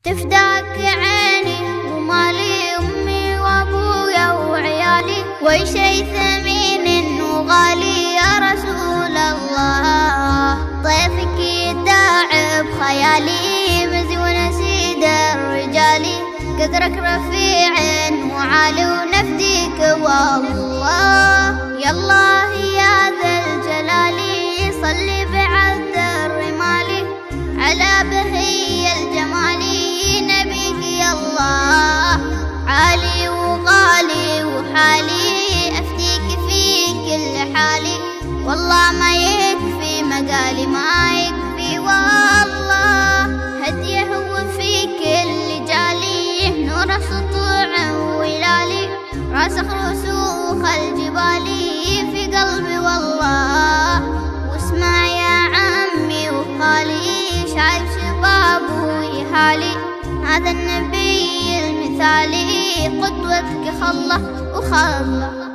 تفداك عيني ومالي أمي وأبويا وعيالي، وأي شي ثمين وغالي يا رسول الله. طيفك يداعب خيالي مزون سيد الرجال، قدرك رفيع وعالي ونفديك والله. يا الله يا ذا الجلال صلي بعد الرمال على بهي الجمال نبيك يا الله. عالي وغالي وحالي أفديك في كل حالي، والله ما يكفي مقالي ما يكفي والله. هديه وفي كل جالي نور سطوع وولالي، راسخ رسوخ الجبال في قلبي والله. واسمع يا عمي وخالي شايف شباب ويهالي، هذا النبي المثالي قدوتك خله وخله.